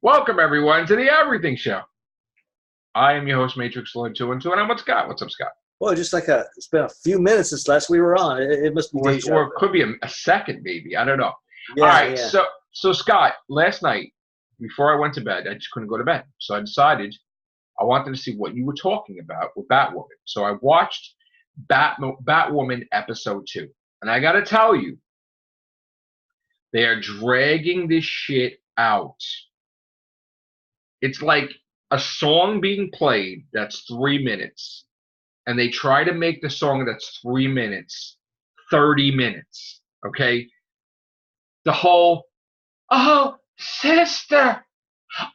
Welcome, everyone, to the Everything Show. I am your host, Matrix Lloyd 212, and I'm with Scott. What's up, Scott? Well, it's been a few minutes since last we were on. It must be deja Or vu. it could be a second, maybe. I don't know. Yeah, All right, yeah. so Scott, last night, before I went to bed, I just couldn't go to bed. So I decided I wanted to see what you were talking about with Batwoman. So I watched Batwoman episode 2. And I got to tell you, they are dragging this shit out. It's like a song being played that's 3 minutes, and they try to make the song that's 3 minutes 30 minutes. Okay? The whole, oh, sister,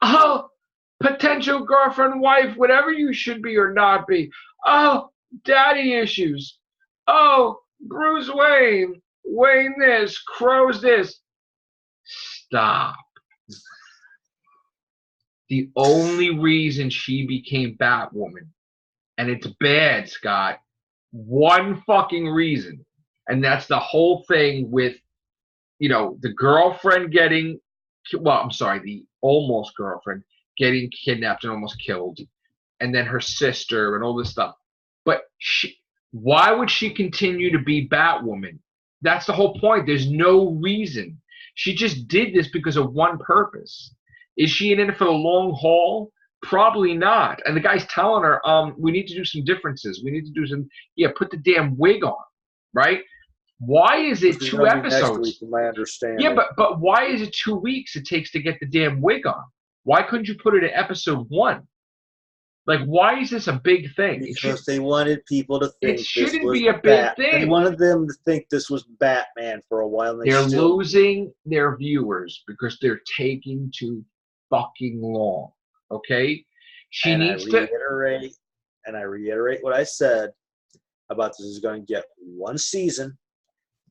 oh, potential girlfriend, wife, whatever you should be or not be. Oh, daddy issues. Oh, Bruce Wayne, Wayne this, Crow's this. Stop. The only reason she became Batwoman, and it's bad, Scott, one fucking reason, and that's the whole thing with, the girlfriend getting, the almost girlfriend getting kidnapped and almost killed, and then her sister and all this stuff. But why would she continue to be Batwoman? That's the whole point. There's no reason. She just did this because of one purpose. Is she in it for the long haul? Probably not. And the guy's telling her, we need to do some differences. We need to do some, put the damn wig on, right? Why is it 2 episodes? Next week, from my understanding. Yeah, but why is it 2 weeks it takes to get the damn wig on? Why couldn't you put it in episode 1? Like, why is this a big thing? Because they wanted people to think it shouldn't this was be a big thing. They wanted them to think this was Batman for a while. And they're losing their viewers because they're taking too fucking long. Okay? I reiterate what I said about this is going to get one season.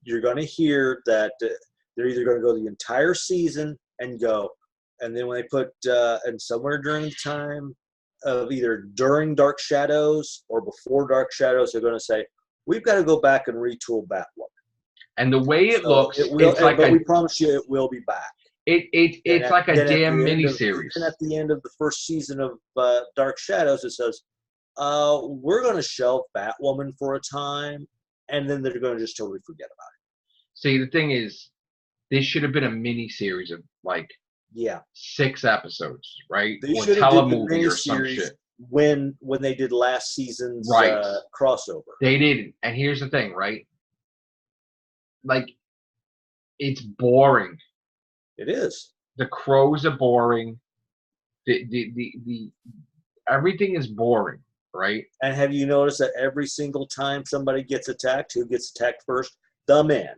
You're going to hear that they're either going to go the entire season and then when they put and somewhere during the time of either during Dark Shadows or before Dark Shadows, they're going to say, we've got to go back and retool Batwoman. And the way it looks, we promise you it will be back. It's like a damn miniseries. And at the end of the first season of Dark Shadows, it says, we're going to shelve Batwoman for a time, and then they're going to just totally forget about it. See, the thing is, this should have been a miniseries of 6 episodes, right? They or should have did the telemovie or some shit. When they did last season's crossover. They didn't. And here's the thing, right? Like, it's boring. It is. The crows are boring. The everything is boring, right? And have you noticed that every single time somebody gets attacked, who gets attacked first? The man.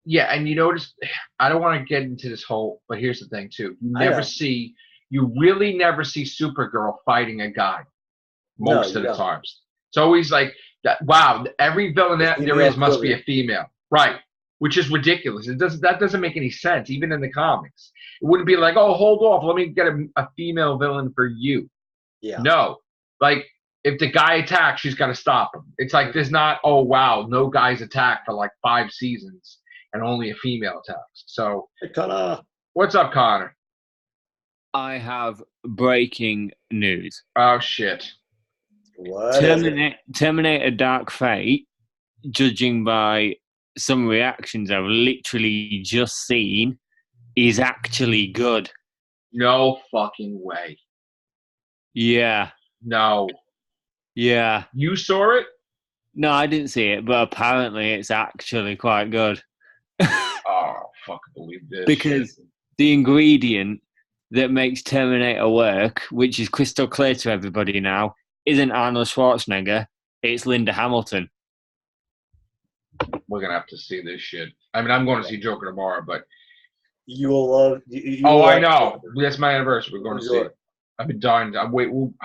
Yeah, and you notice, I don't want to get into this whole, but here's the thing too. You really never see Supergirl fighting a guy most of the times. It's always like, wow, every villain there is must be a female. Right. Which is ridiculous. That doesn't make any sense, even in the comics. It wouldn't be like, oh, hold off, let me get a female villain for you. Yeah. No. Like, if the guy attacks, she's got to stop him. It's like there's not, oh, wow, no guys attack for like 5 seasons. And only a female attacks. So, hey, Connor. What's up, Connor? I have breaking news. Oh, shit. What? Terminator Dark Fate, judging by some reactions I've literally just seen, is actually good. No fucking way. Yeah. No. Yeah. You saw it? No, I didn't see it, but apparently it's actually quite good. Oh, fuck, believe this. Because the ingredient that makes Terminator work, which is crystal clear to everybody now, isn't Arnold Schwarzenegger, it's Linda Hamilton. We're going to have to see this shit. I mean, I'm going to see Joker tomorrow, but... You will love... I know. That's my anniversary. We're going to see it. I've been dying. I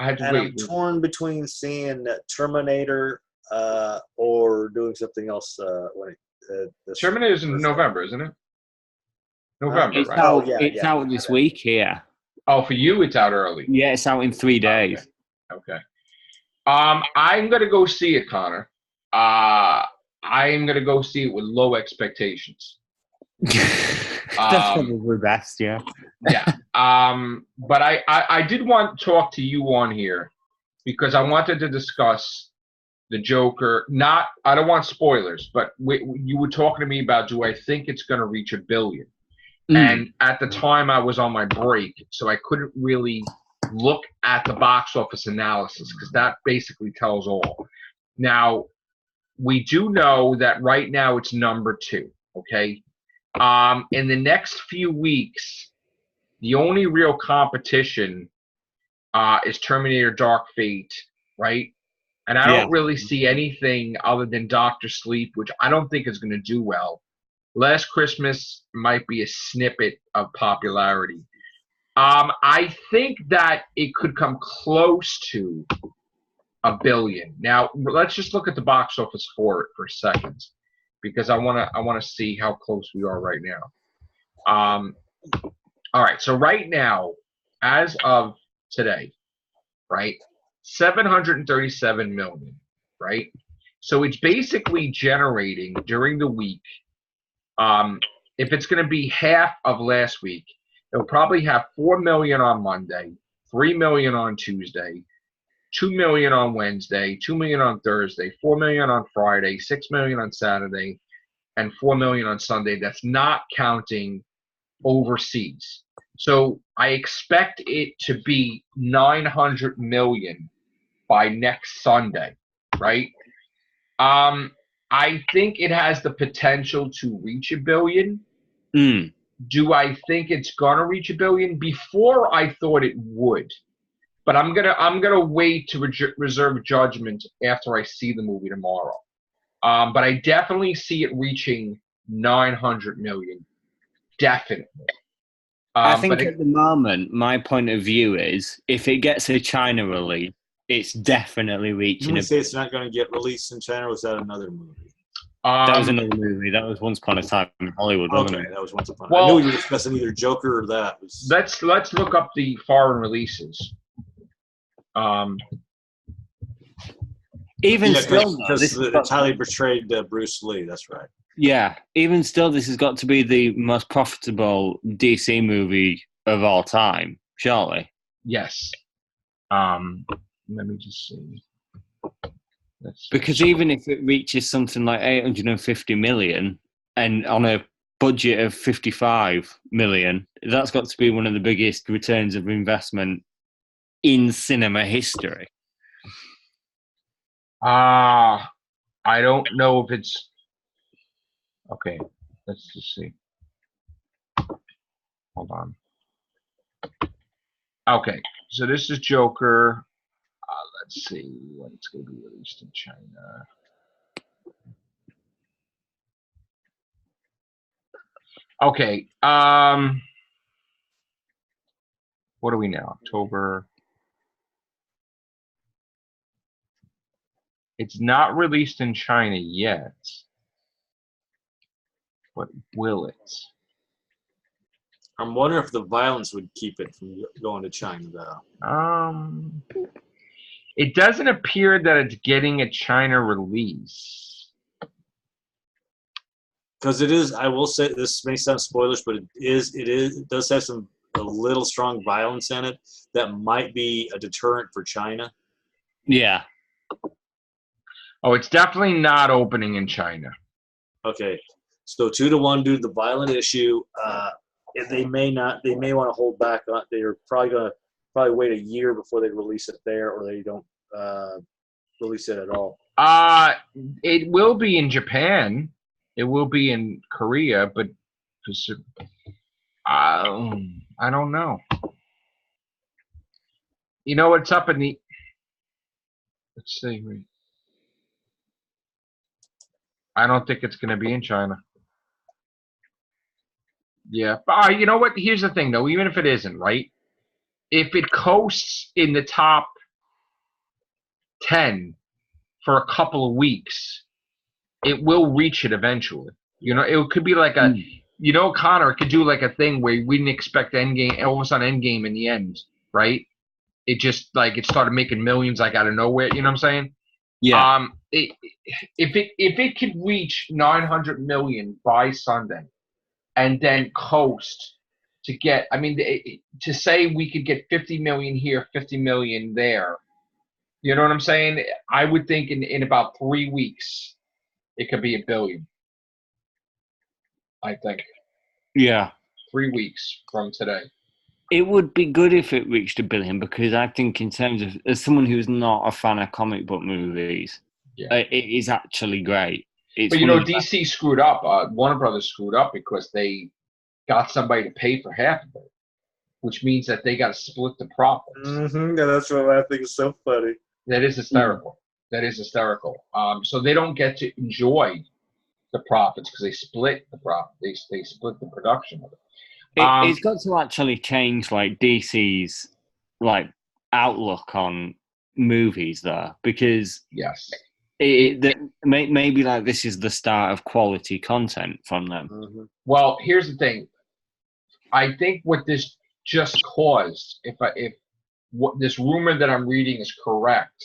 had to wait. I'm torn between seeing Terminator or doing something else. Terminator's in November, isn't it? November, it's right? Out, it's out this week here. Oh, for you, it's out early. Yeah, it's out in 3 days. Okay. I'm going to go see it, Connor. I'm going to go see it with low expectations. That's probably best, yeah. Yeah. But I did want to talk to you on here because I wanted to discuss the Joker. I don't want spoilers, but you were talking to me about, do I think it's going to reach $1 billion? And at the time, I was on my break, so I couldn't really look at the box office analysis because that basically tells all. Now, we do know that right now it's number 2. Okay. In the next few weeks, the only real competition is Terminator Dark Fate, right? And I don't really see anything other than Doctor Sleep, which I don't think is going to do well. Last Christmas might be a snippet of popularity. I think that it could come close to $1 billion. Now, let's just look at the box office for it for a second, because I want to see how close we are right now. All right, so right now, as of today, right, 737 million, right? So it's basically generating during the week. If it's going to be half of last week, it'll probably have 4 million on Monday, 3 million on Tuesday, 2 million on Wednesday, 2 million on Thursday, 4 million on Friday, 6 million on Saturday, and 4 million on Sunday. That's not counting overseas. So I expect it to be 900 million by next Sunday, right? I think it has the potential to reach $1 billion. Do I think it's gonna reach $1 billion? Before I thought it would, but I'm gonna wait to reserve judgment after I see the movie tomorrow. But I definitely see it reaching 900 million, definitely. I think at the moment, my point of view is if it gets a China release, it's definitely reaching. You say it's not going to get released in China? Or was that another movie? That was another movie. That was Once Upon a Time in Hollywood, wasn't it? That was Once Upon. I knew you were discussing either Joker or that. Let's look up the foreign releases. Even still, because it's highly portrayed Bruce Lee. That's right. Yeah, even still, this has got to be the most profitable DC movie of all time, surely. Yes. Let me just see. Because even if it reaches something like 850 million and on a budget of 55 million, that's got to be one of the biggest returns of investment in cinema history. I don't know if it's okay. Let's just see. Hold on. Okay, so this is Joker. Let's see when it's going to be released in China. Okay. What are we now? October. It's not released in China yet, but will it? I'm wondering if the violence would keep it from going to China, though. It doesn't appear that it's getting a China release. Because it is, I will say, this may sound spoilers, but it does have a little strong violence in it that might be a deterrent for China. Yeah. Oh, it's definitely not opening in China. Okay, so 2-1 due to the violent issue. They may want to hold back on. They're probably going to wait a year before they release it there, or they don't release it at all. It will be in Japan. It will be in Korea, but I don't know. You know what's up in the? Let's see. I don't think it's going to be in China. Yeah, but you know what? Here's the thing, though. Even if it isn't, right? If it coasts in the top 10 for a couple of weeks, it will reach it eventually. You know, it could be like a, you know, Connor could do like a thing where we didn't expect Endgame, all of a sudden Endgame in the end, right? It just like it started making millions like out of nowhere. You know what I'm saying? Yeah. If it could reach 900 million by Sunday, and then coast to get. I mean, to say we could get 50 million here, 50 million there. You know what I'm saying? I would think in about 3 weeks it could be $1 billion. I think. Yeah. 3 weeks from today. It would be good if it reached $1 billion, because I think in terms of, as someone who's not a fan of comic book movies, it is actually great. It's but DC screwed up. Warner Brothers screwed up because they got somebody to pay for half of it, which means that they got to split the profits. Mm-hmm. Yeah, that's what I think is so funny. That is hysterical. That is hysterical. So they don't get to enjoy the profits because they split the profit. They split the production of it. It's got to actually change like DC's like outlook on movies there, because yes, maybe like this is the start of quality content from them. Mm-hmm. Well, here's the thing. I think what this just caused, if what this rumor that I'm reading is correct,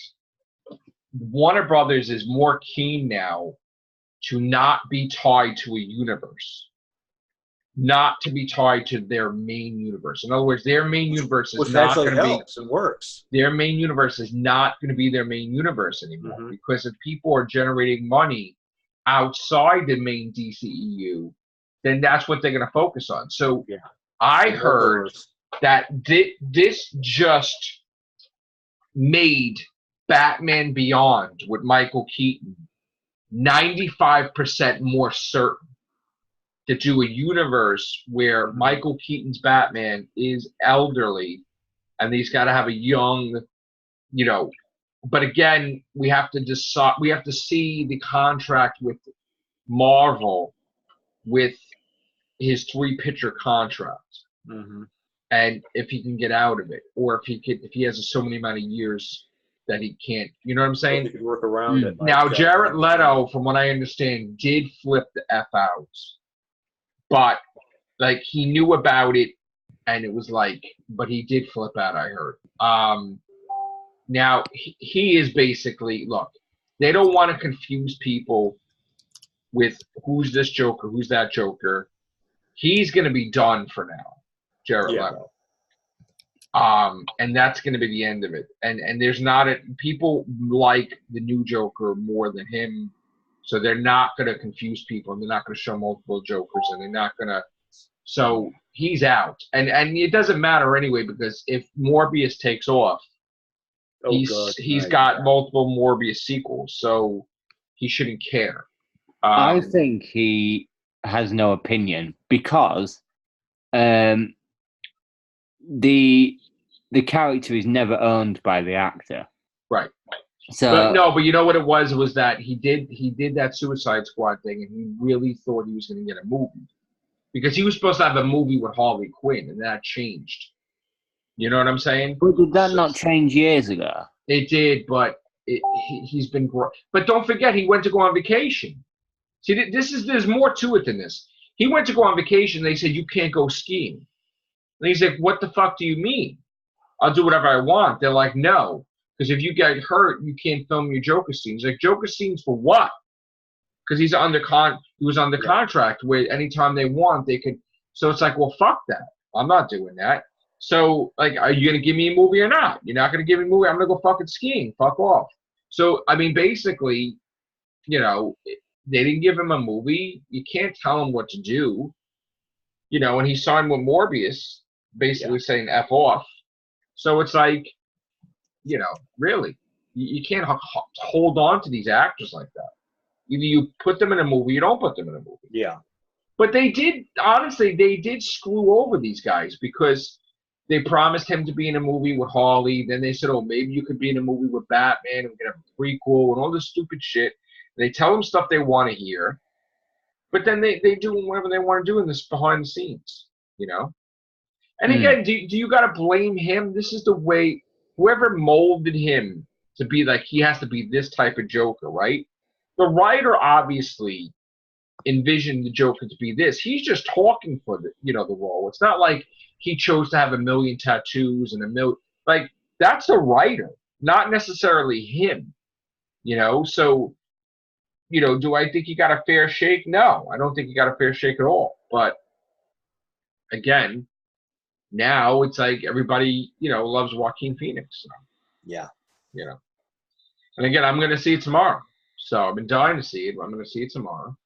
Warner Brothers is more keen now to not be tied to a universe, not to be tied to their main universe. In other words, their main universe is not going to be. And works. Their main universe is not going to be their main universe anymore, because if people are generating money outside the main DCEU, then that's what they're going to focus on. So I heard that this just made Batman Beyond with Michael Keaton 95% more certain to do a universe where Michael Keaton's Batman is elderly and he's got to have a young, but again, we have to decide, we have to see the contract with Marvel with his 3-picture contract. And if he can get out of it, or if he has so many amount of years that he can't, you know what I'm saying? He could work around it. Now, Jared Leto, from what I understand, did flip the F out, but like he knew about it, and it was like, but he did flip out. I heard. Now he is basically, look, they don't want to confuse people with who's this Joker, who's that Joker. He's going to be done for now, Jared Leto. And that's going to be the end of it. And there's not people like the new Joker more than him, so they're not going to confuse people, and they're not going to show multiple Jokers, and they're not going to. So he's out, and it doesn't matter anyway, because if Morbius takes off, he's got multiple Morbius sequels, so he shouldn't care. I think he has no opinion, because the character is never owned by the actor. Right. So but you know what it was that he did that Suicide Squad thing, and he really thought he was going to get a movie, because he was supposed to have a movie with Harley Quinn, and that changed. You know what I'm saying? But did that not change years ago? It did, but he's been. But don't forget, he went to go on vacation. See, there's more to it than this. He went to go on vacation. They said you can't go skiing. And he's like, "What the fuck do you mean? I'll do whatever I want." They're like, "No, because if you get hurt, you can't film your Joker scenes." Like, Joker scenes for what? Because he was under contract where anytime they want, they could. So it's like, well, fuck that. I'm not doing that. So, like, are you gonna give me a movie or not? You're not gonna give me a movie. I'm gonna go fucking skiing. Fuck off. So, I mean, basically, they didn't give him a movie. You can't tell him what to do. And he signed with Morbius, basically saying F off. So it's like, really, you can't hold on to these actors like that. Either you put them in a movie, you don't put them in a movie. Yeah. But they did screw over these guys, because they promised him to be in a movie with Harley. Then they said, oh, maybe you could be in a movie with Batman, and we could have a prequel and all this stupid shit. They tell them stuff they want to hear, but then they do whatever they want to do in this behind the scenes, And again, do you got to blame him? This is the way, whoever molded him to be like, he has to be this type of Joker, right? The writer obviously envisioned the Joker to be this. He's just talking for the role. It's not like he chose to have a million tattoos and like, that's the writer, not necessarily him, So, do I think he got a fair shake? No, I don't think he got a fair shake at all. But again, now it's like everybody, loves Joaquin Phoenix. So, Yeah. And again, I'm going to see it tomorrow. So I've been dying to see it. I'm going to see it tomorrow.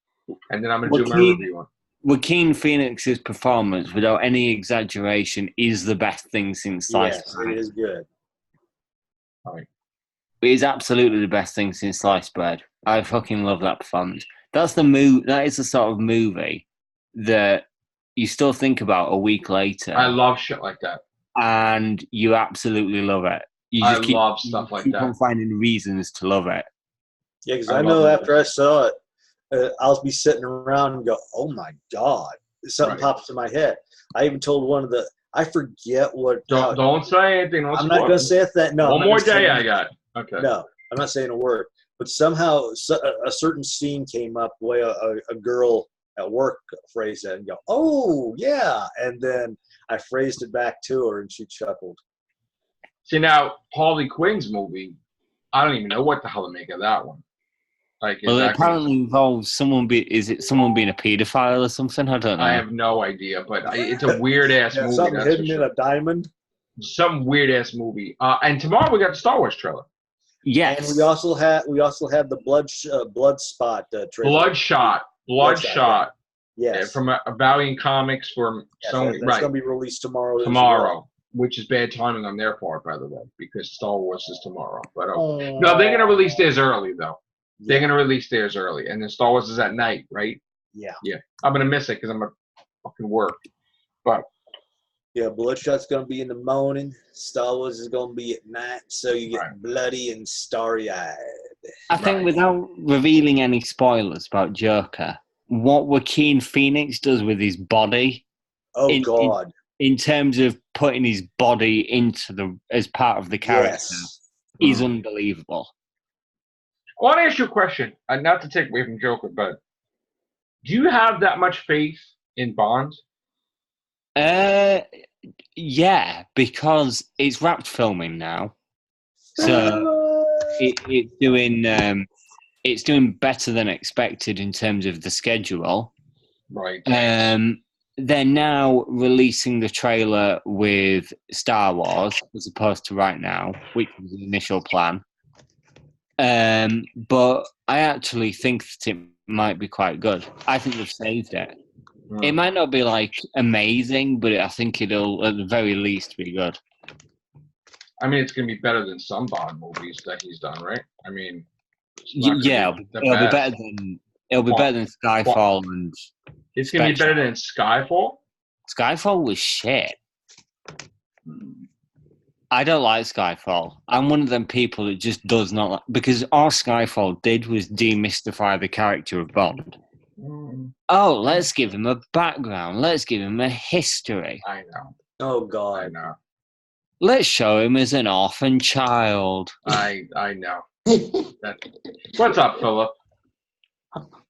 And then I'm going to do my review on it. Joaquin Phoenix's performance, without any exaggeration, is the best thing since sliced bread. It is good. All right. It is absolutely the best thing since sliced bread. I fucking love that performance. That is the sort of movie that you still think about a week later. I love shit like that. And you absolutely love it. I love stuff like that. Keep on finding reasons to love it. Yeah, because I know after I saw it, I'll be sitting around and go, "Oh my god!" Something pops in my head. I even told one of the, I forget what. Don't say anything. I'm not going to say that. No. One more day I got. Okay. No, I'm not saying a word. But somehow a certain scene came up where a girl at work phrased that and go, "Oh yeah," and then I phrased it back to her and she chuckled. See, now Harley Quinn's movie, I don't even know what the hell to make of that one. Like, well, it apparently involves someone being a paedophile or something? I don't know. I have no idea, but it's a weird ass movie. Something hidden in a diamond. Some weird ass movie. And tomorrow we got the Star Wars trailer. Yes. And we also had the blood spot trailer. Bloodshot. Yes. From a Valiant Comics from Sony. That's going to be released tomorrow. Tomorrow, which is bad timing on their part, by the way, because Star Wars is tomorrow. But no, they're going to release theirs early, though. Yeah. They're going to release theirs early, and then Star Wars is at night, right? Yeah. Yeah. I'm going to miss it because I'm going to fucking work. But yeah, Bloodshot's going to be in the morning. Star Wars is going to be at night, so you get bloody and starry-eyed. I think without revealing any spoilers about Joker, what Joaquin Phoenix does with his body. Oh, God. In terms of putting his body as part of the character, is unbelievable. I want to ask you a question, not to take away from Joker, but do you have that much faith in Bond? Yeah, because it's wrapped filming now, so it's doing better than expected in terms of the schedule. Right. They're now releasing the trailer with Star Wars as opposed to right now, which was the initial plan. But I actually think that it might be quite good. I think they've saved it. It might not be like amazing, but I think it'll at the very least be good. I mean, it's going to be better than some Bond movies that he's done, right? I mean, it'll be better than Skyfall and. It's going to be better than Skyfall. Skyfall was shit. I don't like Skyfall. I'm one of them people that just does not like, because all Skyfall did was demystify the character of Bond. Oh, let's give him a background. Let's give him a history. I know. Oh, God. I know. Let's show him as an orphan child. I know. What's up, Phillip?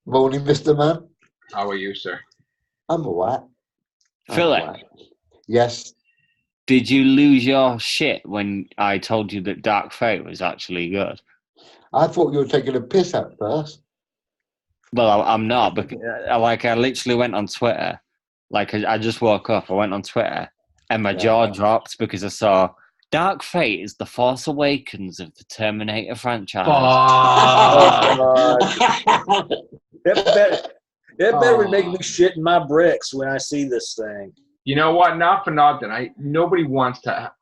Morning, Mr. Man. How are you, sir? I'm all right. Phillip? Yes. Did you lose your shit when I told you that Dark Fate was actually good? I thought you were taking a piss at first. Well, I'm not, because I literally went on Twitter. Like, I just woke up, I went on Twitter, and my jaw dropped because I saw Dark Fate is the Force Awakens of the Terminator franchise. It better be making me shit in my bricks when I see this thing. You know what? Not for nothing. Nobody wants to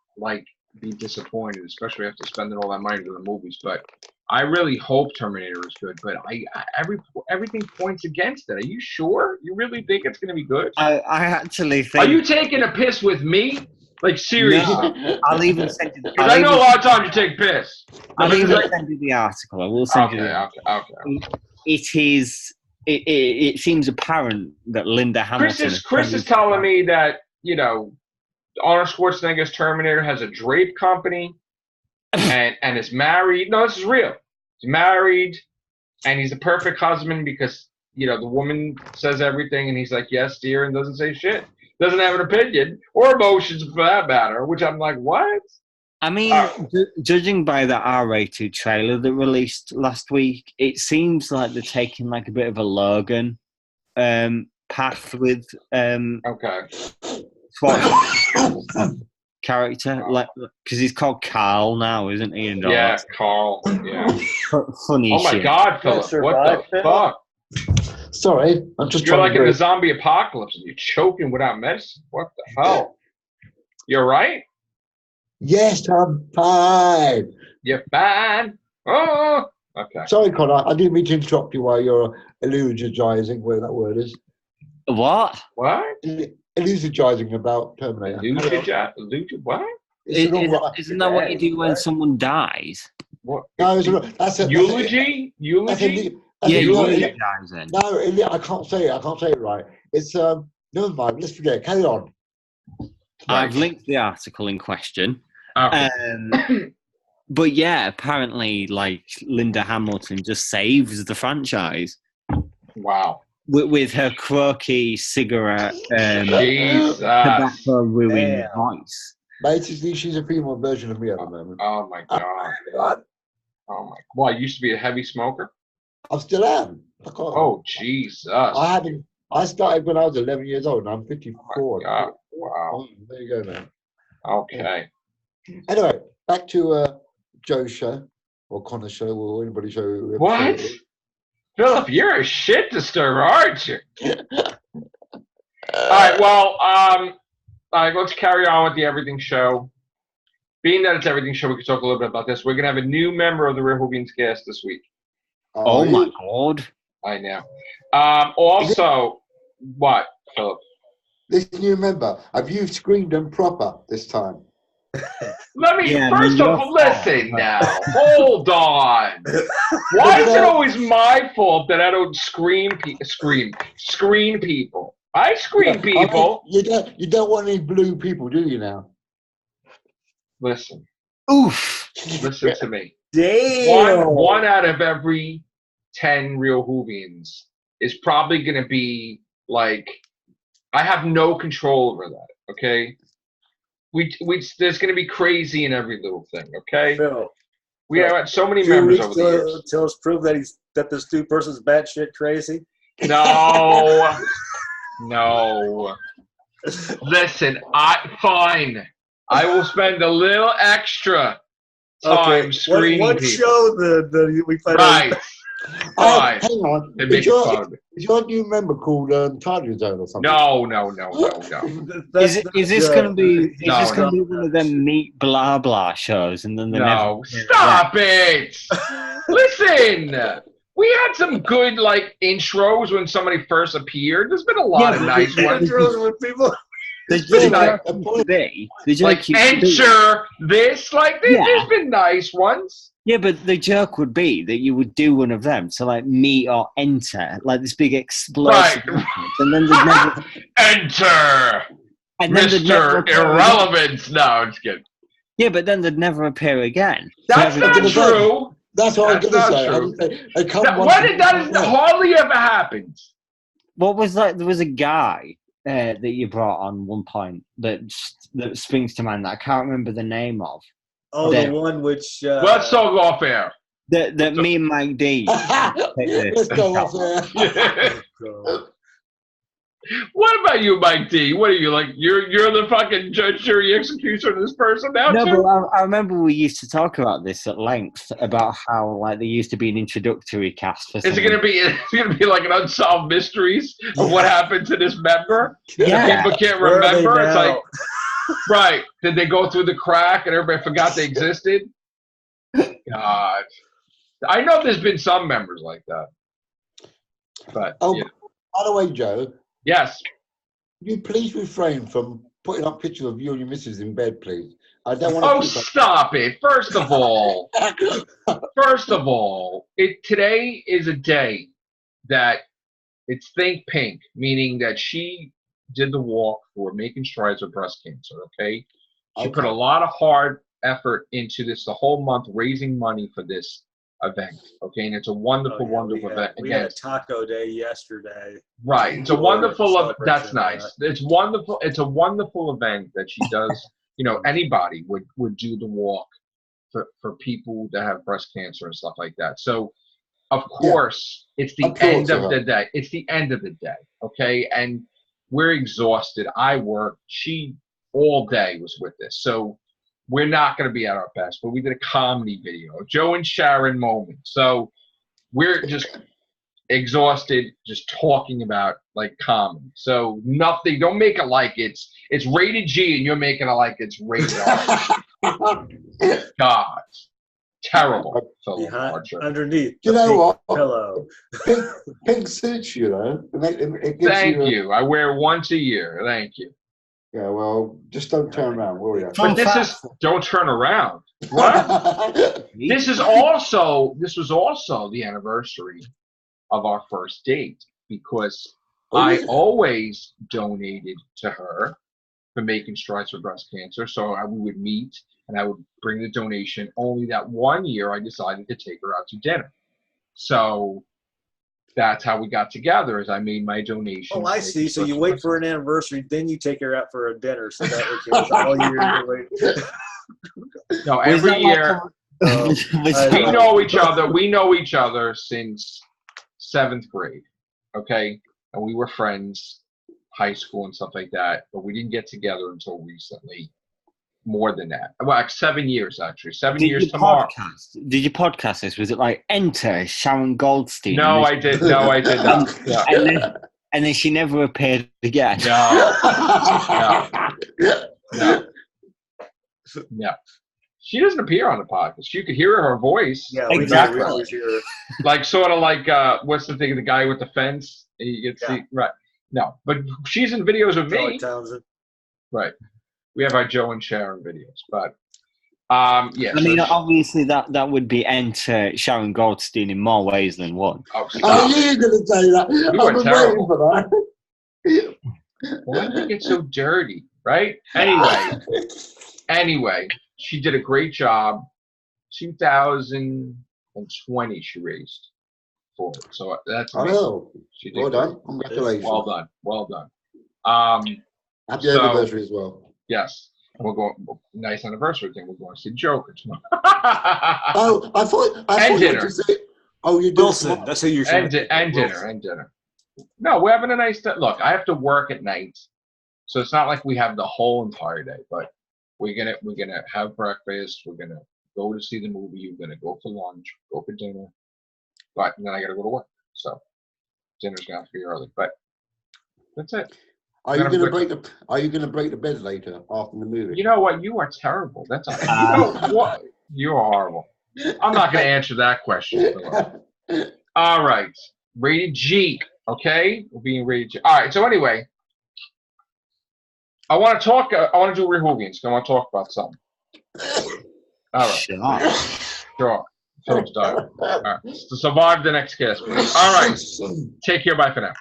be disappointed, especially after spending all that money to the movies. But I really hope Terminator is good. But everything points against it. Are you sure? You really think it's going to be good? I actually think. Are you taking a piss with me? Like, seriously? No, I'll even send you. Because I know a lot of times you take piss. I'll even send you the article. I will send you the article. Okay. It seems apparent that Linda Hamilton. Chris is telling me that, Arnold Schwarzenegger's Terminator has a drape company and is married. No, this is real. He's married and he's the perfect husband because, the woman says everything and he's like, yes, dear, and doesn't say shit. Doesn't have an opinion or emotions for that matter, which I'm like, what? I mean, judging by the R-rated trailer that released last week, it seems like they're taking like a bit of a Logan path with Okay. character, like because he's called Carl now, isn't he? And all Yeah, that. Carl. Yeah. Funny Oh my shit. God, Philip! survive, What the Phil? fuck? Sorry, I'm just You're trying like to in the breathe. zombie apocalypse and you're choking without medicine. What the hell? You're right? Yes, I'm fine. You're fine. Oh, okay. Sorry, Connor. I didn't mean to interrupt you while you're eulogizing, where that word is. What? What? Eulogizing about Terminator. What? It's an all right. Isn't that what you do when someone dies? What? No, that's a Eulogy? Eulogy? Yeah, you you would- eulogize then. No, I can't say it. I can't say it right. It's never mind. Let's forget. Carry on. I've linked the article in question. Okay. But yeah, apparently, like Linda Hamilton just saves the franchise Wow. with her croaky cigarette, Jesus. tobacco ruined Damn. voice. Basically, she's a female version of me at the moment. Oh my God. Oh my. Well, I used to be a heavy smoker. I still am. I can't. Oh Jesus. I started when I was 11 years old, and I'm 54. God. Wow. Oh, there you go, man. Okay. Anyway, back to Joe's show or Connor's show or anybody's show. What? Philip, you're a shit disturber, aren't you? All right. Well, all right. Let's carry on with the Everything Show. Being that it's Everything Show, we can talk a little bit about this. We're gonna have a new member of the Real Hoovians cast this week. Oh my God. I know. Also, what, Philip? This new member, have you screened them proper this time? Let me Yeah, first of all listen now. Hold on. Why is it always my fault that I don't screen people? I screen people. You don't want any blue people, do you now? Listen. Oof. Listen to me. Damn. One out of every 10 Real Hoovians is probably going to be like, I have no control over that, okay? There's going to be crazy in every little thing, okay? Phil, We have had so many 2 members weeks over the years. till it's proved that this two person's batshit crazy. No. No. Listen, fine. I will spend a little extra time screening One people. show we played. Right. Fine. Hang on. They make fun of it. Is your new member called Target Zone or something? No. Is this going to be? Is No, this going to no. be one of them meet blah blah shows, and then the No. Stop it. Listen. We had some good intros when somebody first appeared. There's been a lot of nice ones. with people. The been joke would be, enter this. There's been nice ones. Yeah, but the joke would be that you would do one of them, so meet or enter, this big explosive, Right. and then they'd never enter, and then they'd never Mr. appear again. Irrelevant. No, it's good. Yeah, but then they'd never appear again. That's So not true. That's what That's I'm not going to say. true. They come That once hardly ever happens. What was that? There was a guy that you brought on one point that springs to mind that I can't remember the name of. Oh, the one which. Let's talk off air. That me and Mike D. Let's go off there. What about you, Mike D? What are you You're the fucking judge, jury, executioner of this person now. No, too? but I remember we used to talk about this at length about how there used to be an introductory cast for. Is it gonna be like an unsolved mysteries of what happened to this member? Yeah. People can't Where are they remember. It's now? right? Did they go through the crack and everybody forgot they existed? God, I know there's been some members like that, but Oh, yeah. by the way, Joe, Yes. you please refrain from putting up pictures of you and your missus in bed, please. I don't want Oh, to. stop it! First of all, today is a day that it's Think Pink, meaning that she did the walk for making strides with breast cancer. Okay, she put a lot of hard effort into this the whole month, raising money for this event. Okay, and it's a wonderful, wonderful event. We had a taco day yesterday. Right, it's a wonderful. That's nice. That. It's wonderful. It's a wonderful event that she does. Anybody would do the walk for people that have breast cancer and stuff like that. So of course, it's the Applaud end to of her. the day. It's the end of the day, okay? And we're exhausted. I worked. She all day was with this. So we're not going to be at our best, but we did a comedy video, Joe and Sharon moment. So we're just exhausted just talking about like comedy. So nothing, don't make it like it's rated G and you're making it like it's rated R. God. Terrible. Phillip Archer. Underneath. You know what? Pillow. Pink suits you, though. It gives Thank you. you. I wear once a year. Thank you. Yeah, well, just don't turn around, will you? But this is, don't turn around. What? This was also the anniversary of our first date because I always donated to her for making strides for breast cancer. So we would meet and I would bring the donation. Only that one year I decided to take her out to dinner. So that's how we got together as I made my donation. Oh, I see. So you wait for an anniversary, then you take her out for a dinner. So that was all year. No, every year. We know each other. We know each other since 7th grade. Okay. And we were friends, high school and stuff like that. But we didn't get together until recently. More than that. Well, like 7 years, actually. 7 years tomorrow. Did you podcast this? Was it like enter Sharon Goldstein? No, I did. No, I did not. Yeah. And then she never appeared again. No. She doesn't appear on the podcast. You could hear her voice. Yeah, exactly. We always hear her. Like sort of like what's the thing? The guy with the fence. You can see right. No, but she's in videos with me. Right. We have our Joe and Sharon videos, but yeah. I mean, obviously that would be enter Sharon Goldstein in more ways than one. Oh, you're going to say that. You I've are been terrible. waiting for that. Why do you get so dirty, right? Anyway, she did a great job. 2020, she raised for it. So that's amazing. Oh, She did well great. done. Congratulations. Well done. Happy anniversary as well. Yes. And we're going, nice anniversary thing. We're going to see Joker tomorrow. Oh, I thought dinner. You were to say, oh, you did. Wilson, that's who you're saying. And dinner. No, we're having a nice day. Look, I have to work at night. So it's not like we have the whole entire day, but we're gonna have breakfast. We're gonna go to see the movie. We're gonna go for lunch, go for dinner. But then I gotta go to work. So dinner's gonna have to be early. But that's it. Are you gonna break the bed later after the movie? You know what? You are terrible. That's all. You know what? You are horrible. I'm not gonna answer that question. All right. Rated G. Okay? We're being rated G. All right. So anyway, I want to talk. I want to do Rehoovians. I want to talk about something. All right. Sure. Philip's done. All right. To survive the next cast, please. All right. Take care. Bye for now.